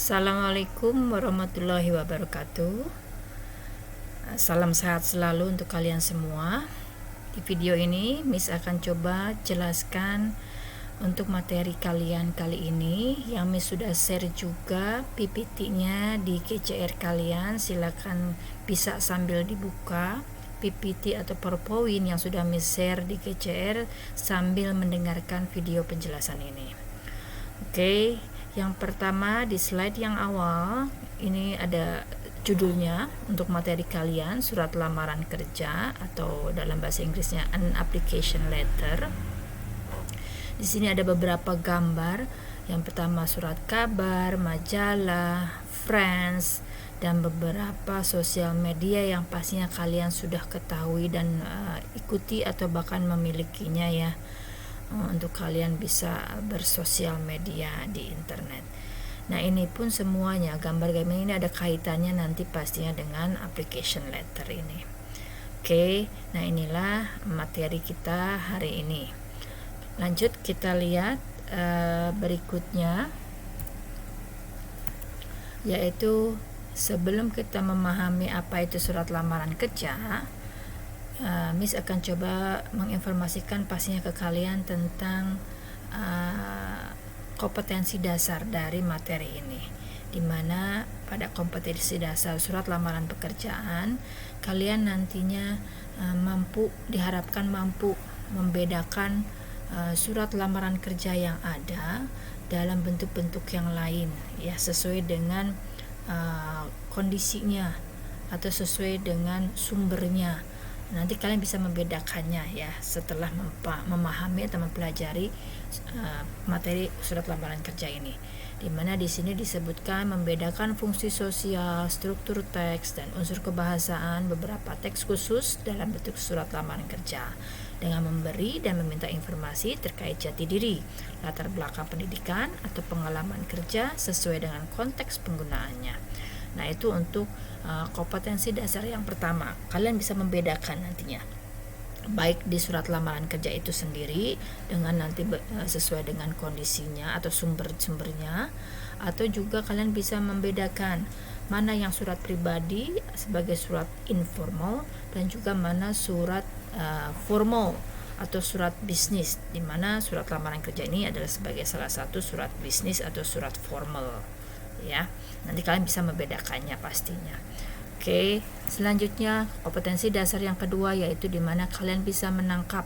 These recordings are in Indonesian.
Assalamualaikum warahmatullahi wabarakatuh. Salam sehat selalu untuk kalian semua. Di video ini Miss akan coba jelaskan untuk materi kalian kali ini yang Miss sudah share juga PPT-nya di KCR kalian. Silakan bisa sambil dibuka PPT atau PowerPoint yang sudah Miss share di KCR sambil mendengarkan video penjelasan ini. Oke, yang pertama di slide yang awal ini ada judulnya untuk materi kalian, surat lamaran kerja atau dalam bahasa Inggrisnya an application letter. Di sini ada beberapa gambar. Yang pertama surat kabar, majalah, friends, dan beberapa sosial media yang pastinya kalian sudah ketahui dan ikuti atau bahkan memilikinya ya. Untuk kalian bisa bersosial media di internet. Nah, ini pun semuanya gambar-gambar ini ada kaitannya nanti pastinya dengan application letter ini. Oke, nah inilah materi kita hari ini. Lanjut kita lihat berikutnya, yaitu sebelum kita memahami apa itu surat lamaran kerja, Miss akan coba menginformasikan pastinya ke kalian tentang kompetensi dasar dari materi ini, dimana pada kompetensi dasar surat lamaran pekerjaan kalian nantinya diharapkan mampu membedakan surat lamaran kerja yang ada dalam bentuk-bentuk yang lain ya, sesuai dengan kondisinya atau sesuai dengan sumbernya. Nanti kalian bisa membedakannya ya setelah memahami atau mempelajari materi surat lamaran kerja ini, dimana di sini disebutkan membedakan fungsi sosial, struktur teks, dan unsur kebahasaan beberapa teks khusus dalam bentuk surat lamaran kerja dengan memberi dan meminta informasi terkait jati diri, latar belakang pendidikan atau pengalaman kerja sesuai dengan konteks penggunaannya. Nah, itu untuk kompetensi dasar yang pertama. Kalian bisa membedakan nantinya baik di surat lamaran kerja itu sendiri dengan nanti sesuai dengan kondisinya atau sumber-sumbernya, atau juga kalian bisa membedakan mana yang surat pribadi sebagai surat informal dan juga mana surat formal atau surat bisnis, di mana surat lamaran kerja ini adalah sebagai salah satu surat bisnis atau surat formal ya. Nanti kalian bisa membedakannya pastinya. Oke, selanjutnya kompetensi dasar yang kedua yaitu di mana kalian bisa menangkap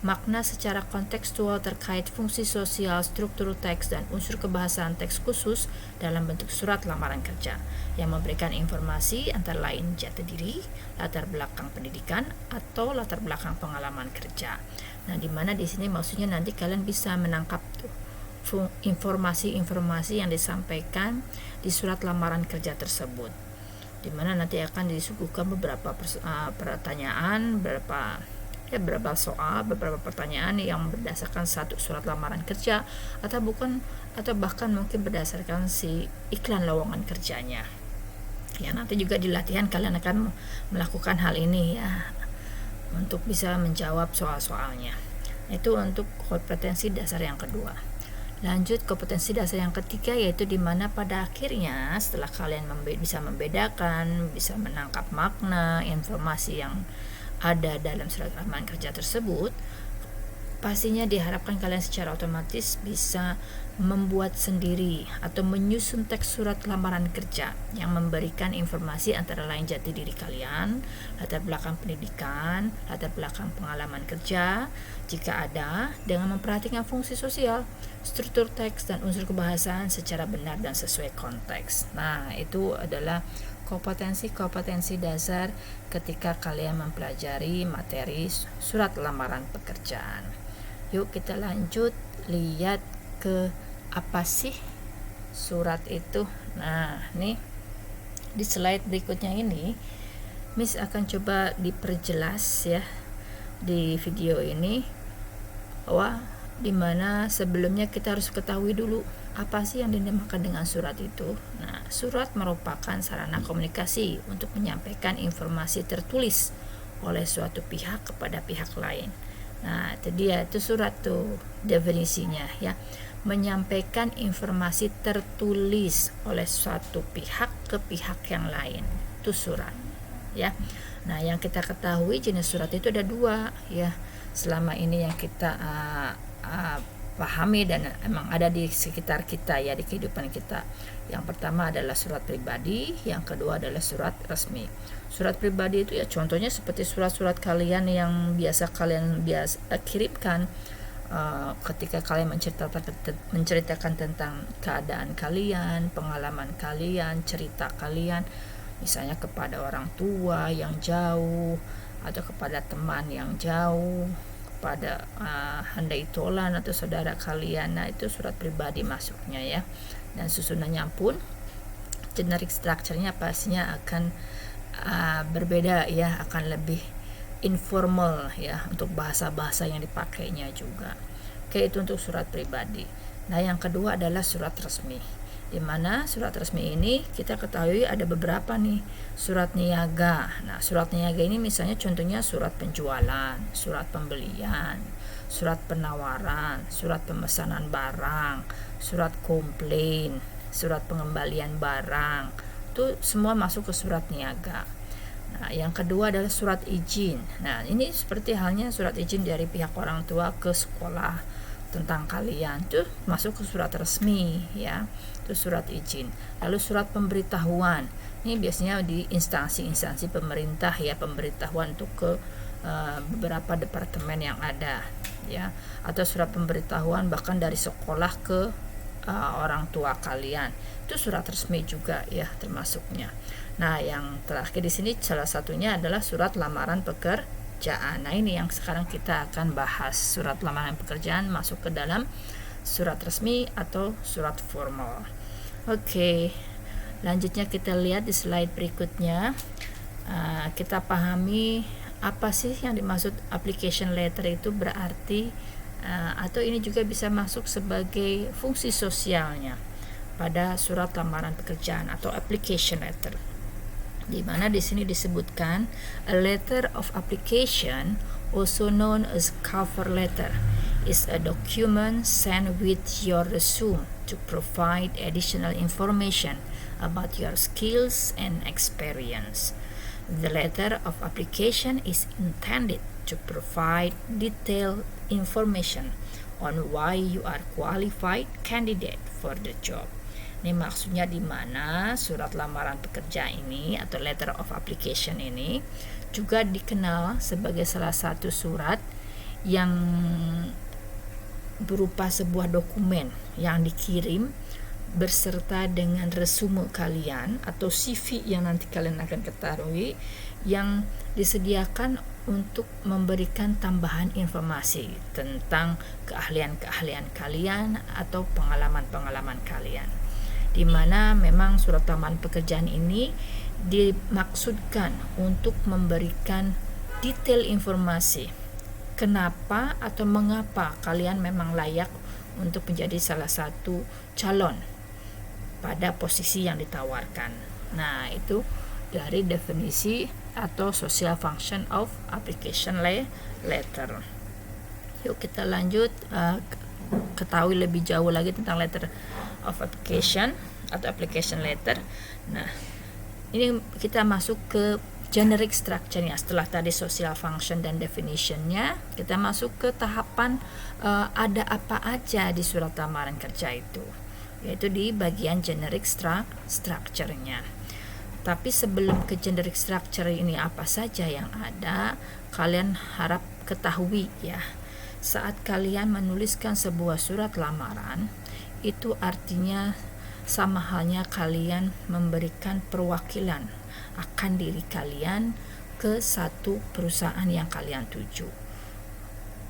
makna secara kontekstual terkait fungsi sosial, struktur teks, dan unsur kebahasaan teks khusus dalam bentuk surat lamaran kerja yang memberikan informasi antara lain jati diri, latar belakang pendidikan, atau latar belakang pengalaman kerja. Nah, di mana di sini maksudnya nanti kalian bisa menangkap informasi-informasi yang disampaikan di surat lamaran kerja tersebut, di mana nanti akan disuguhkan beberapa pertanyaan, beberapa soal, beberapa pertanyaan yang berdasarkan satu surat lamaran kerja atau bahkan mungkin berdasarkan si iklan lowongan kerjanya. Ya, nanti juga di latihan kalian akan melakukan hal ini ya untuk bisa menjawab soal-soalnya. Itu untuk kompetensi dasar yang kedua. Lanjut kompetensi dasar yang ketiga, yaitu di mana pada akhirnya setelah kalian bisa membedakan, bisa menangkap makna informasi yang ada dalam surat lamaran kerja tersebut, pastinya diharapkan kalian secara otomatis bisa membuat sendiri atau menyusun teks surat lamaran kerja yang memberikan informasi antara lain jati diri kalian, latar belakang pendidikan, latar belakang pengalaman kerja jika ada, dengan memperhatikan fungsi sosial, struktur teks, dan unsur kebahasaan secara benar dan sesuai konteks. Nah, itu adalah kompetensi dasar ketika kalian mempelajari materi surat lamaran pekerjaan. Yuk kita lanjut lihat ke apa sih surat itu. Nah, nih di slide berikutnya ini Miss akan coba diperjelas ya di video ini, bahwa dimana sebelumnya kita harus ketahui dulu apa sih yang dinamakan dengan surat itu. Nah, surat merupakan sarana komunikasi untuk menyampaikan informasi tertulis oleh suatu pihak kepada pihak lain. Nah, itu dia, itu surat tuh definisinya ya. menyampaikan informasi tertulis oleh suatu pihak ke pihak yang lain. Itu surat, ya. Nah, yang kita ketahui jenis surat itu ada dua, ya. Selama ini yang kita pahami dan emang ada di sekitar kita, ya, di kehidupan kita. Yang pertama adalah surat pribadi, yang kedua adalah surat resmi. Surat pribadi itu ya contohnya seperti surat-surat kalian yang biasa kalian kirimkan ketika kalian menceritakan tentang keadaan kalian, pengalaman kalian, cerita kalian, misalnya kepada orang tua yang jauh atau kepada teman yang jauh, pada handai tolan atau saudara kalian. Nah, itu surat pribadi masuknya, ya. Dan susunannya pun generic structure-nya pastinya akan berbeda, ya, akan lebih informal, ya, untuk bahasa-bahasa yang dipakainya juga. Oke, itu untuk surat pribadi. Nah, yang kedua adalah surat resmi, di mana surat resmi ini kita ketahui ada beberapa nih. Surat niaga. Nah, surat niaga ini misalnya contohnya surat penjualan, surat pembelian, surat penawaran, surat pemesanan barang, surat komplain, surat pengembalian barang. Itu semua masuk ke surat niaga. Nah, yang kedua adalah surat izin. Nah, ini seperti halnya surat izin dari pihak orang tua ke sekolah tentang kalian, itu masuk ke surat resmi, ya. Itu surat izin. Lalu surat pemberitahuan. Ini biasanya di instansi-instansi pemerintah, ya, pemberitahuan untuk ke beberapa departemen yang ada, ya. Atau surat pemberitahuan bahkan dari sekolah ke orang tua kalian. Itu surat resmi juga, ya, termasuknya. Nah, yang terakhir di sini salah satunya adalah surat lamaran pekerjaan. Nah, ini yang sekarang kita akan bahas. Surat lamaran pekerjaan masuk ke dalam surat resmi atau surat formal. Oke, lanjutnya kita lihat di slide berikutnya. Kita pahami apa sih yang dimaksud application letter itu berarti, atau ini juga bisa masuk sebagai fungsi sosialnya pada surat lamaran pekerjaan atau application letter, di mana di sini disebutkan a letter of application, also known as cover letter, is a document sent with your resume to provide additional information about your skills and experience. The letter of application is intended to provide detailed information on why you are qualified candidate for the job. Ini maksudnya di mana surat lamaran pekerja ini atau letter of application ini juga dikenal sebagai salah satu surat yang berupa sebuah dokumen yang dikirim berserta dengan resume kalian atau CV yang nanti kalian akan ketahui, yang disediakan untuk memberikan tambahan informasi tentang keahlian-keahlian kalian atau pengalaman-pengalaman kalian, di mana memang surat lamaran pekerjaan ini dimaksudkan untuk memberikan detail informasi kenapa atau mengapa kalian memang layak untuk menjadi salah satu calon pada posisi yang ditawarkan. Nah, itu dari definisi atau social function of application letter. Yuk kita lanjut ketahui lebih jauh lagi tentang letter of application atau application letter. Nah, ini kita masuk ke generic structure-nya. Setelah tadi social function dan definition-nya, kita masuk ke tahapan ada apa aja di surat lamaran kerja itu, yaitu di bagian generic structure-nya. Tapi sebelum ke generic structure ini apa saja yang ada, kalian harap ketahui, ya. Saat kalian menuliskan sebuah surat lamaran, itu artinya sama halnya kalian memberikan perwakilan akan diri kalian ke satu perusahaan yang kalian tuju.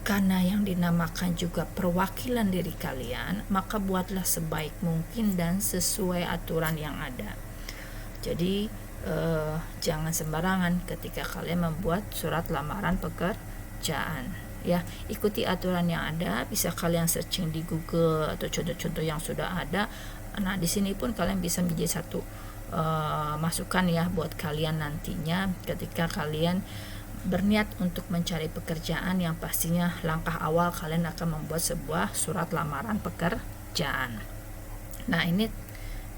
Karena yang dinamakan juga perwakilan diri kalian, maka buatlah sebaik mungkin dan sesuai aturan yang ada. Jadi jangan sembarangan ketika kalian membuat surat lamaran pekerjaan, ya. Ikuti aturan yang ada, bisa kalian searching di Google atau contoh-contoh yang sudah ada. Nah, di sini pun kalian bisa menjadi satu masukan, ya, buat kalian nantinya ketika kalian berniat untuk mencari pekerjaan, yang pastinya langkah awal kalian akan membuat sebuah surat lamaran pekerjaan. pekerjaan. Nah, ini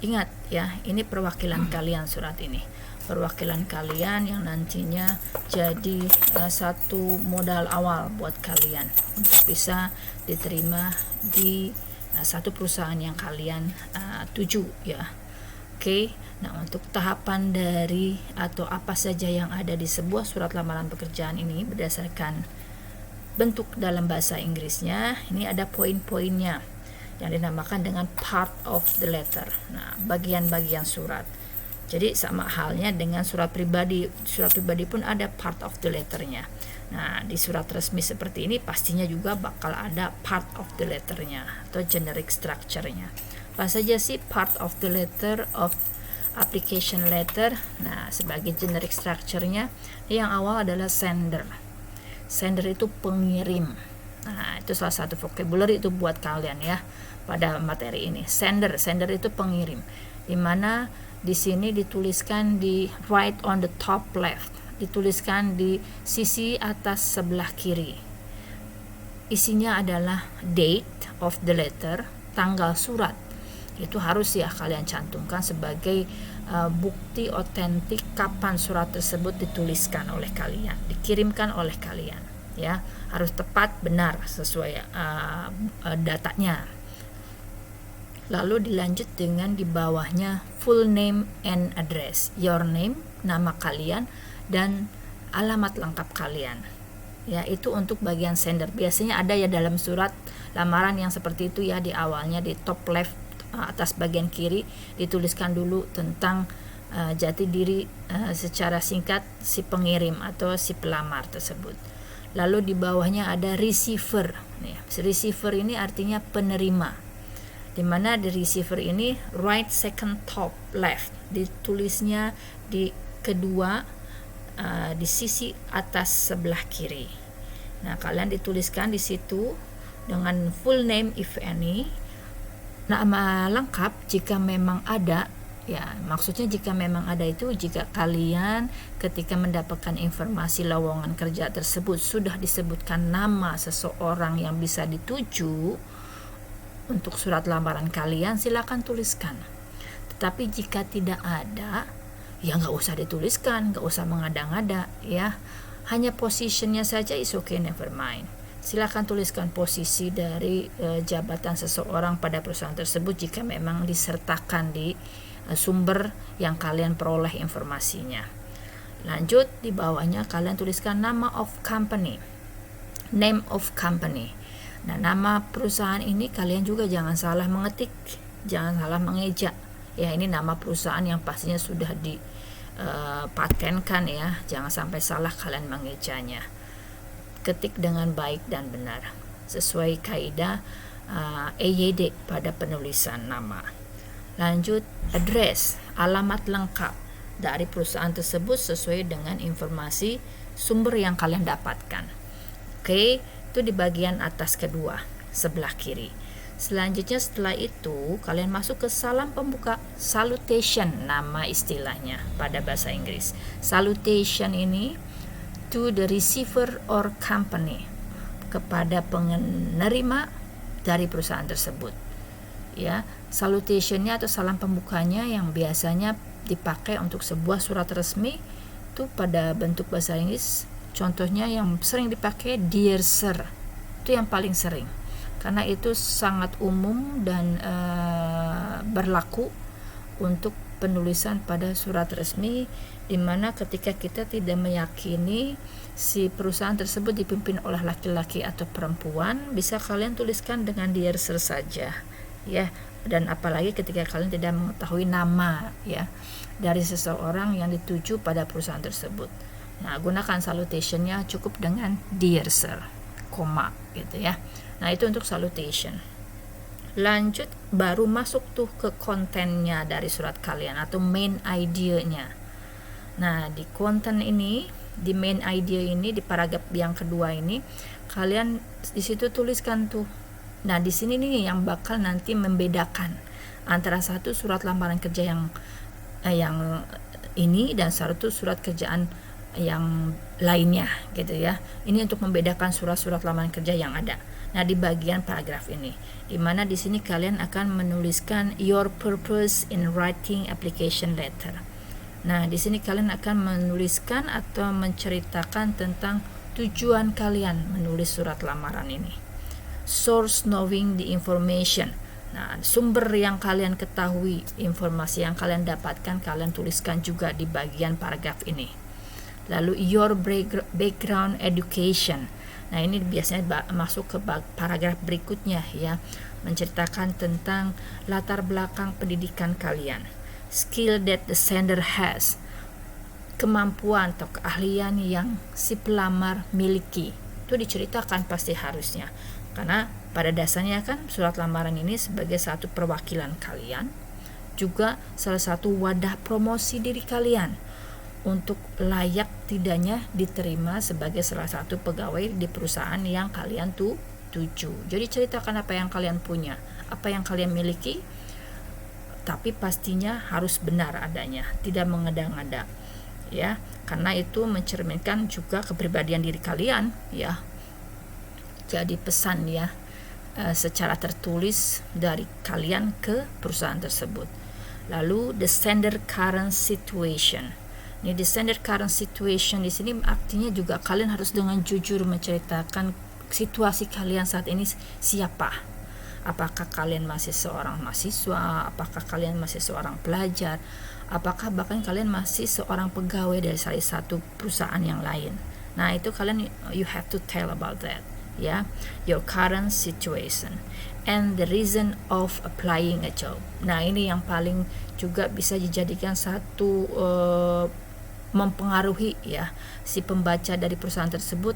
ingat ya, ini perwakilan kalian surat ini. Perwakilan kalian yang nantinya jadi satu modal awal buat kalian untuk bisa diterima di satu perusahaan yang kalian tuju ya. Oke. Nah, untuk tahapan dari atau apa saja yang ada di sebuah surat lamaran pekerjaan ini berdasarkan bentuk dalam bahasa Inggrisnya, ini ada poin-poinnya yang dinamakan dengan part of the letter. Nah, bagian-bagian surat. Jadi sama halnya dengan surat pribadi. Surat pribadi pun ada part of the letternya. Nah, di surat resmi seperti ini pastinya juga bakal ada part of the letternya atau generic structure-nya. Apa saja sih part of the letter of application letter? Nah, sebagai generic structure-nya yang awal adalah sender. Sender itu pengirim. Nah, itu salah satu vocabulary itu buat kalian ya pada materi ini. Sender itu pengirim. Dimana di sini dituliskan di right on the top left, dituliskan di sisi atas sebelah kiri. Isinya adalah date of the letter, tanggal surat. Itu harus ya kalian cantumkan sebagai bukti otentik kapan surat tersebut dituliskan oleh kalian, dikirimkan oleh kalian ya, harus tepat benar sesuai datanya. Lalu dilanjut dengan di bawahnya full name and address, your name, nama kalian dan alamat lengkap kalian ya. Itu untuk bagian sender. Biasanya ada ya dalam surat lamaran yang seperti itu ya, di awalnya di top left atas bagian kiri dituliskan dulu tentang jati diri secara singkat si pengirim atau si pelamar tersebut. Lalu di bawahnya ada receiver. Nih, receiver ini artinya penerima. Di mana di receiver ini right second top left, ditulisnya di kedua di sisi atas sebelah kiri. Nah, kalian dituliskan di situ dengan full name if any, nama lengkap jika memang ada ya, maksudnya jika memang ada itu jika kalian ketika mendapatkan informasi lowongan kerja tersebut sudah disebutkan nama seseorang yang bisa dituju untuk surat lamaran kalian, silakan tuliskan. Tetapi jika tidak ada, ya nggak usah dituliskan, nggak usah mengada-ngada ya, hanya positionnya saja is okay, never mind. Silakan tuliskan posisi dari jabatan seseorang pada perusahaan tersebut jika memang disertakan di sumber yang kalian peroleh informasinya. Lanjut di bawahnya kalian tuliskan nama of company, name of company. Nah, nama perusahaan ini kalian juga jangan salah mengetik, jangan salah mengeja ya. Ini nama perusahaan yang pastinya sudah dipatenkan ya, jangan sampai salah kalian mengejanya. Ketik dengan baik dan benar sesuai kaidah EYD pada penulisan nama. Lanjut address, alamat lengkap dari perusahaan tersebut sesuai dengan informasi sumber yang kalian dapatkan. Oke, itu di bagian atas kedua sebelah kiri. Selanjutnya setelah itu kalian masuk ke salam pembuka, salutation nama istilahnya pada bahasa Inggris. Salutation ini to the receiver or company, kepada penerima dari perusahaan tersebut ya. Salutationnya atau salam pembukanya yang biasanya dipakai untuk sebuah surat resmi itu pada bentuk bahasa Inggris, contohnya yang sering dipakai dear sir, itu yang paling sering karena itu sangat umum dan berlaku untuk penulisan pada surat resmi, di mana ketika kita tidak meyakini si perusahaan tersebut dipimpin oleh laki-laki atau perempuan, bisa kalian tuliskan dengan dear sir saja ya. Dan apalagi ketika kalian tidak mengetahui nama ya dari seseorang yang dituju pada perusahaan tersebut. Nah, gunakan salutationnya cukup dengan dear sir, koma gitu ya. Nah, itu untuk salutation. Lanjut baru masuk tuh ke kontennya dari surat kalian atau main idea-nya. Nah, di konten ini, di main idea ini, di paragraf yang kedua ini, kalian di situ tuliskan tuh. Nah, di sini nih yang bakal nanti membedakan antara satu surat lamaran kerja yang ini dan satu surat kerjaan yang lainnya gitu ya. Ini untuk membedakan surat-surat lamaran kerja yang ada. Nah, di bagian paragraf ini, di mana di sini kalian akan menuliskan your purpose in writing application letter. Nah, di sini kalian akan menuliskan atau menceritakan tentang tujuan kalian menulis surat lamaran ini. Source knowing the information. Nah, sumber yang kalian ketahui, informasi yang kalian dapatkan, kalian tuliskan juga di bagian paragraf ini. Lalu your background education. Nah, ini biasanya masuk ke paragraf berikutnya ya, menceritakan tentang latar belakang pendidikan kalian. Skill that the sender has. Kemampuan atau keahlian yang si pelamar miliki. Itu diceritakan pasti harusnya. Karena pada dasarnya kan surat lamaran ini sebagai satu perwakilan kalian, juga salah satu wadah promosi diri kalian untuk layak tidaknya diterima sebagai salah satu pegawai di perusahaan yang kalian tuju. Jadi ceritakan apa yang kalian punya, apa yang kalian miliki, tapi pastinya harus benar adanya, tidak mengada-ngada ya, karena itu mencerminkan juga kepribadian diri kalian ya. Jadi pesan ya, secara tertulis dari kalian ke perusahaan tersebut. Lalu the standard current situation. Ini the standard current situation di sini artinya juga kalian harus dengan jujur menceritakan situasi kalian saat ini siapa. Apakah kalian masih seorang mahasiswa, apakah kalian masih seorang pelajar, apakah bahkan kalian masih seorang pegawai dari salah satu perusahaan yang lain. Nah, itu kalian you have to tell about that. Ya, your current situation and the reason of applying a job. Nah, ini yang paling juga bisa dijadikan satu mempengaruhi ya si pembaca dari perusahaan tersebut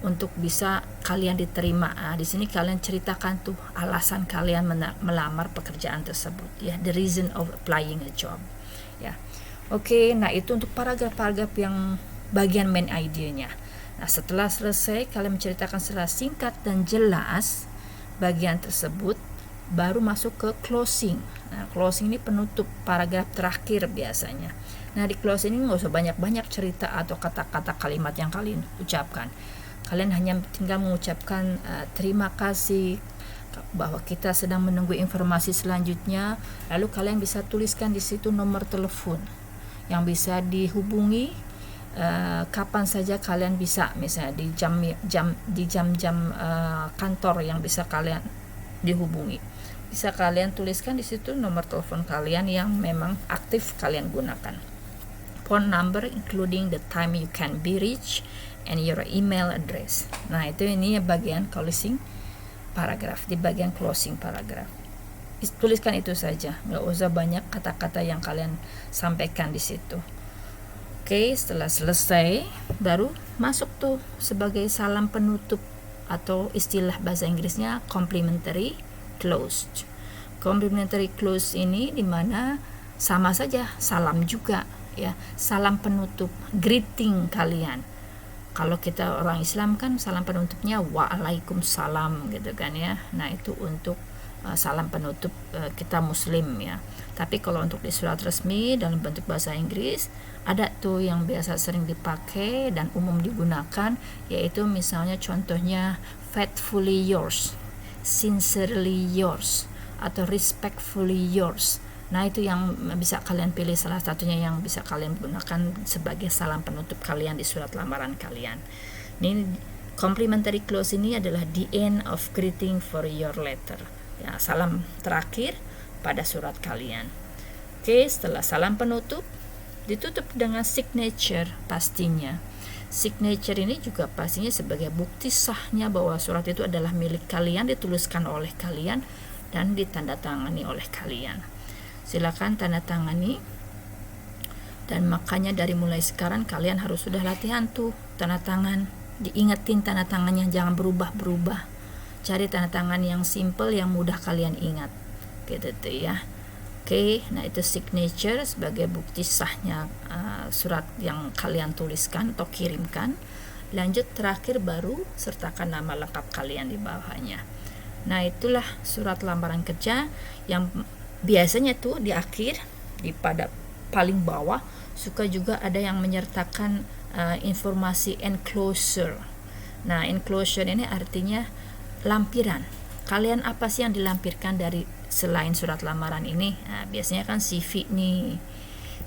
untuk bisa kalian diterima. Nah, di sini kalian ceritakan tuh alasan kalian melamar pekerjaan tersebut ya, the reason of applying a job ya. Oke, nah itu untuk paragraf-paragraf yang bagian main idenya. Nah, setelah selesai kalian menceritakan secara singkat dan jelas bagian tersebut, baru masuk ke closing. Nah, closing ini penutup paragraf terakhir biasanya. Nah, di closing ini nggak usah banyak-banyak cerita atau kata-kata kalimat yang kalian ucapkan. Kalian hanya tinggal mengucapkan terima kasih bahwa kita sedang menunggu informasi selanjutnya. Lalu kalian bisa tuliskan di situ nomor telepon yang bisa dihubungi kapan saja kalian bisa, misalnya di jam-jam kantor yang bisa kalian dihubungi. Bisa kalian tuliskan di situ nomor telepon kalian yang memang aktif kalian gunakan. Phone number including the time you can be reached and your email address. Nah, itu ini bagian closing paragraf, di bagian closing paragraf. Tuliskan itu saja, nggak usah banyak kata-kata yang kalian sampaikan di situ. Oke, setelah selesai baru masuk tuh sebagai salam penutup atau istilah bahasa Inggrisnya complimentary close. Complimentary close ini dimana sama saja salam juga ya, salam penutup, greeting kalian. Kalau kita orang Islam kan salam penutupnya waalaikumsalam gitu kan ya. Nah, itu untuk salam penutup kita muslim ya. Tapi kalau untuk di surat resmi dalam bentuk bahasa Inggris ada tuh yang biasa sering dipakai dan umum digunakan, yaitu misalnya contohnya faithfully yours, sincerely yours, atau respectfully yours. Nah, itu yang bisa kalian pilih salah satunya yang bisa kalian gunakan sebagai salam penutup kalian di surat lamaran kalian. Ini complimentary close ini adalah the end of greeting for your letter. Ya, salam terakhir pada surat kalian. Oke, setelah salam penutup ditutup dengan signature pastinya. Signature ini juga pastinya sebagai bukti sahnya bahwa surat itu adalah milik kalian, dituliskan oleh kalian dan ditandatangani oleh kalian. Silakan tanda tangani. Dan makanya dari mulai sekarang kalian harus sudah latihan tuh tanda tangan. Diingetin tanda tangannya, jangan berubah-berubah. Cari tanda tangan yang simple, yang mudah kalian ingat gitu tuh ya. Oke, nah itu signature sebagai bukti sahnya surat yang kalian tuliskan atau kirimkan. Lanjut terakhir baru sertakan nama lengkap kalian di bawahnya. Nah, itulah surat lamaran kerja yang biasanya tuh di akhir, di pada paling bawah suka juga ada yang menyertakan informasi enclosure. Nah, enclosure ini artinya lampiran. Kalian apa sih yang dilampirkan dari selain surat lamaran ini? Nah, biasanya kan CV nih.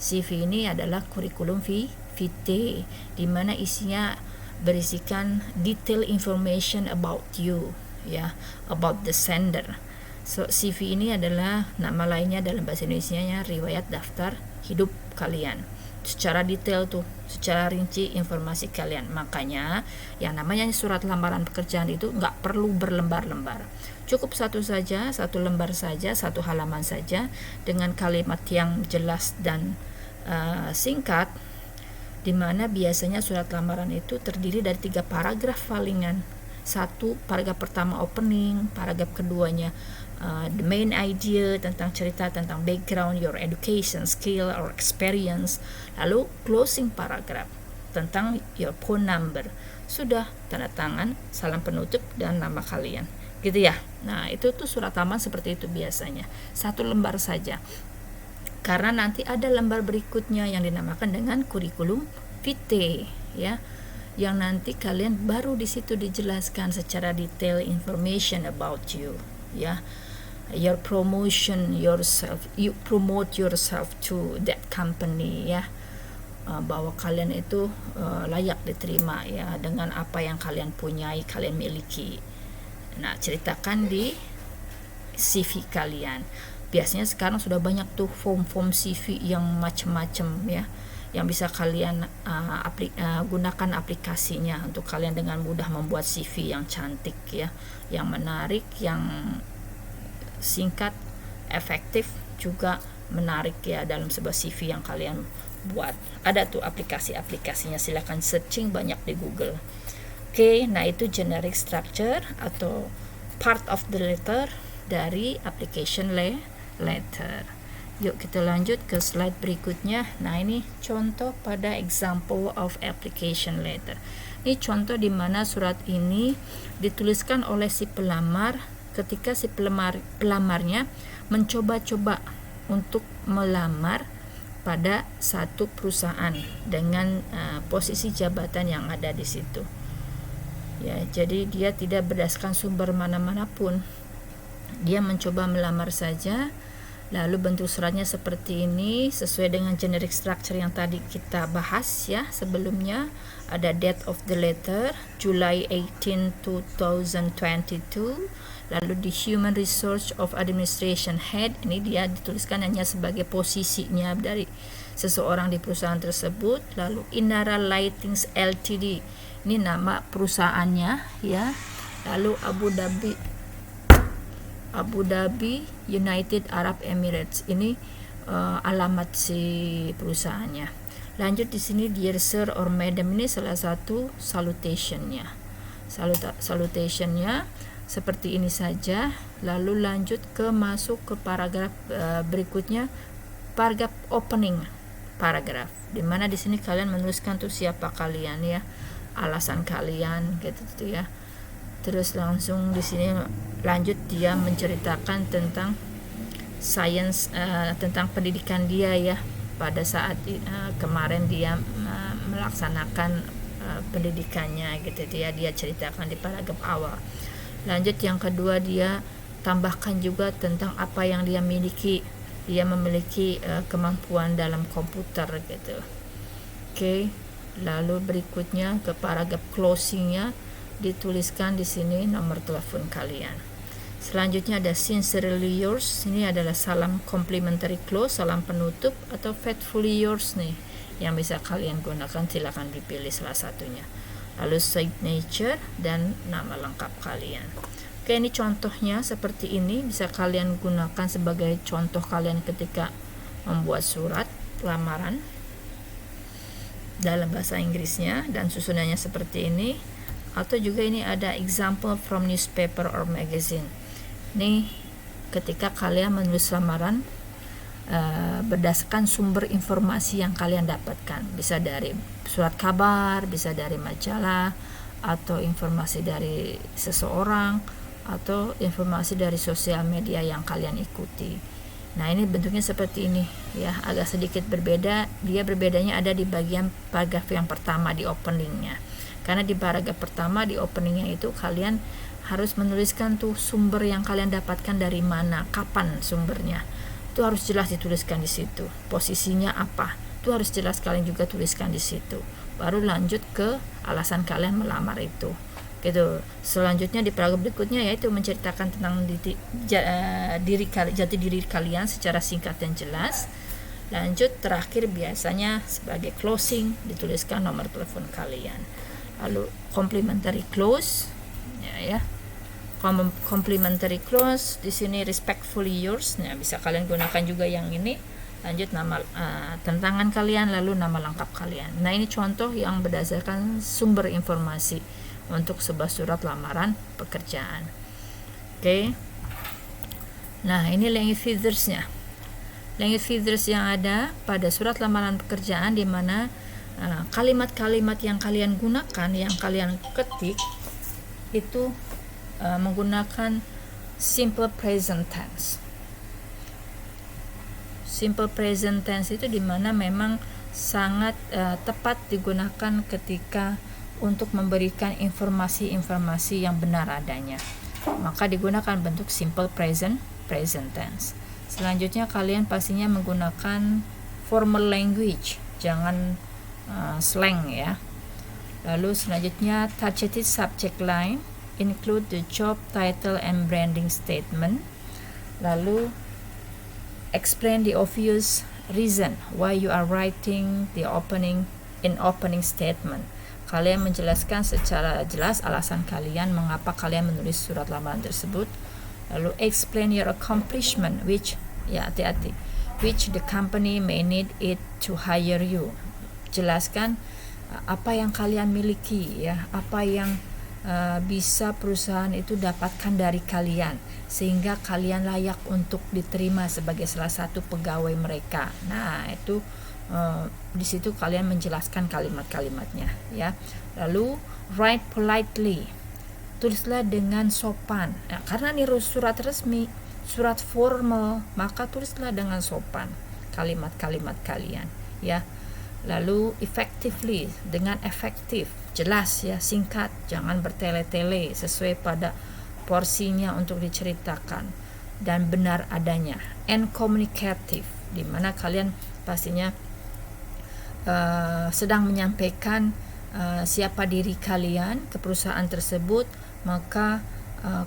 CV ini adalah kurikulum vitae, di mana isinya berisikan detail information about you, ya, about the sender. So CV ini adalah nama lainnya dalam bahasa Indonesianya riwayat daftar hidup kalian. Secara detail tuh, secara rinci informasi kalian. Makanya yang namanya surat lamaran pekerjaan itu nggak perlu berlembar-lembar. Cukup satu lembar saja, satu halaman saja, dengan kalimat yang jelas dan singkat, dimana biasanya surat lamaran itu terdiri dari 3 paragraf palingan. Satu paragraf pertama opening, paragraf keduanya the main idea, tentang cerita tentang background, your education, skill or experience. Lalu closing paragraph tentang your phone number. Sudah, tanda tangan, salam penutup, dan nama kalian, gitu ya. Nah, itu tuh surat lamaran seperti itu biasanya, 1 lembar saja. Karena nanti ada lembar berikutnya yang dinamakan dengan kurikulum vitae, ya, yang nanti kalian baru di situ dijelaskan secara detail information about you, ya, your promotion yourself, you promote yourself to that company, ya, bahwa kalian itu layak diterima, ya, dengan apa yang kalian punyai, kalian miliki. Nah, ceritakan di CV kalian. Biasanya sekarang sudah banyak tuh form CV yang macam-macam, ya, yang bisa kalian gunakan aplikasinya untuk kalian dengan mudah membuat CV yang cantik, ya, yang menarik, yang singkat, efektif, juga menarik, ya, dalam sebuah CV yang kalian buat. Ada tuh aplikasi-aplikasinya, silakan searching banyak di Google. Oke, nah itu generic structure atau part of the letter dari application letter. Yuk kita lanjut ke slide berikutnya. Nah, ini contoh pada example of application letter. Ini contoh di mana surat ini dituliskan oleh si pelamar ketika si pelamarnya mencoba-coba untuk melamar pada satu perusahaan dengan posisi jabatan yang ada di situ. Ya, jadi dia tidak berdasarkan sumber mana-mana pun. Dia mencoba melamar saja. Lalu bentuk suratnya seperti ini, sesuai dengan generic structure yang tadi kita bahas, ya, sebelumnya. Ada date of the letter July 18, 2022. Lalu di Human Resource of Administration Head, ini dia dituliskan hanya sebagai posisinya dari seseorang di perusahaan tersebut. Lalu Inara Lightings Ltd, ini nama perusahaannya, ya. Lalu Abu Dhabi United Arab Emirates, ini alamat si perusahaannya. Lanjut di sini dear sir or madam, ini salah satu salutationnya. Salutationnya seperti ini saja. Lalu lanjut masuk ke paragraf berikutnya, paragraf opening paragraf, dimana di sini kalian menuliskan tuh siapa kalian, ya, alasan kalian, gitu ya. Terus langsung di sini lanjut dia menceritakan tentang sains, tentang pendidikan dia, ya, pada saat kemarin dia melaksanakan pendidikannya, gitu ya. Dia ceritakan di paragraf awal. Lanjut yang kedua, dia tambahkan juga tentang apa yang dia miliki. Dia memiliki kemampuan dalam komputer, gitu. Oke. Lalu berikutnya ke paragraf closingnya, dituliskan di sini nomor telepon kalian. Selanjutnya ada sincerely yours, ini adalah salam complimentary close, salam penutup, atau faithfully yours nih yang bisa kalian gunakan, silakan dipilih salah satunya. Lalu signature dan nama lengkap kalian. Oke, ini contohnya seperti ini, bisa kalian gunakan sebagai contoh kalian ketika membuat surat lamaran dalam bahasa Inggrisnya, dan susunannya seperti ini. Atau juga ini ada example from newspaper or magazine. Nih, ketika kalian menulis lamaran berdasarkan sumber informasi yang kalian dapatkan, bisa dari surat kabar, bisa dari majalah, atau informasi dari seseorang, atau informasi dari sosial media yang kalian ikuti. Nah, ini bentuknya seperti ini, ya, agak sedikit berbeda. Dia berbedanya ada di bagian paragraf yang pertama di openingnya. Karena di paragraf pertama di openingnya itu kalian harus menuliskan tuh sumber yang kalian dapatkan dari mana, kapan sumbernya. Itu harus jelas dituliskan di situ. Posisinya apa? Itu harus jelas kalian juga tuliskan di situ. Baru lanjut ke alasan kalian melamar itu. Gitu. Selanjutnya di paragraf berikutnya yaitu menceritakan tentang jati diri kalian secara singkat dan jelas. Lanjut terakhir biasanya sebagai closing dituliskan nomor telepon kalian. Lalu complimentary close ya. Complimentary close di sini respectfully yours. Nah, bisa kalian gunakan juga yang ini. Lanjut nama tantangan kalian lalu nama lengkap kalian. Nah, ini contoh yang berdasarkan sumber informasi untuk sebuah surat lamaran pekerjaan. Oke. Nah, ini language feathers-nya. Language feathers yang ada pada surat lamaran pekerjaan di mana kalimat-kalimat yang kalian gunakan, yang kalian ketik itu menggunakan simple present tense. Simple present tense itu dimana memang sangat tepat digunakan ketika untuk memberikan informasi-informasi yang benar adanya. Maka digunakan bentuk simple present tense. Selanjutnya kalian pastinya menggunakan formal language, jangan slang ya. Lalu selanjutnya targeted subject line, include the job title and branding statement. Lalu explain the obvious reason why you are writing the opening statement. Kalian menjelaskan secara jelas alasan kalian mengapa kalian menulis surat lamaran tersebut. Lalu explain your accomplishment which the company may need it to hire you. Jelaskan apa yang kalian miliki ya, apa yang bisa perusahaan itu dapatkan dari kalian sehingga kalian layak untuk diterima sebagai salah satu pegawai mereka. Nah, itu di situ kalian menjelaskan kalimat-kalimatnya ya. Lalu write politely. Tulislah dengan sopan. Nah, karena ini surat resmi, surat formal, maka tulislah dengan sopan kalimat-kalimat kalian ya. Lalu effectively, dengan efektif, jelas ya, singkat, jangan bertele-tele, sesuai pada porsinya untuk diceritakan dan benar adanya. And communicative, di mana kalian pastinya sedang menyampaikan siapa diri kalian ke perusahaan tersebut, maka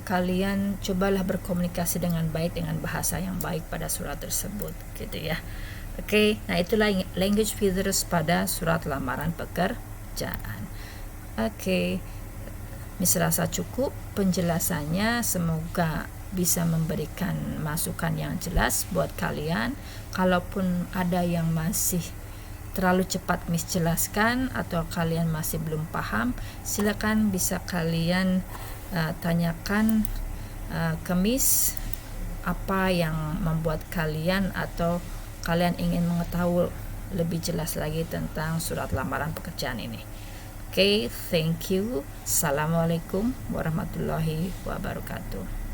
kalian cobalah berkomunikasi dengan baik, dengan bahasa yang baik pada surat tersebut gitu ya. Oke, nah itulah language feathers pada surat lamaran pekerjaan. Oke, ini serasa cukup penjelasannya, semoga bisa memberikan masukan yang jelas buat kalian. Kalaupun ada yang masih terlalu cepat jelaskan atau kalian masih belum paham, silakan bisa kalian tanyakan ke Miss apa yang membuat kalian atau kalian ingin mengetahui lebih jelas lagi tentang surat lamaran pekerjaan ini. Oke, thank you. Assalamualaikum warahmatullahi wabarakatuh.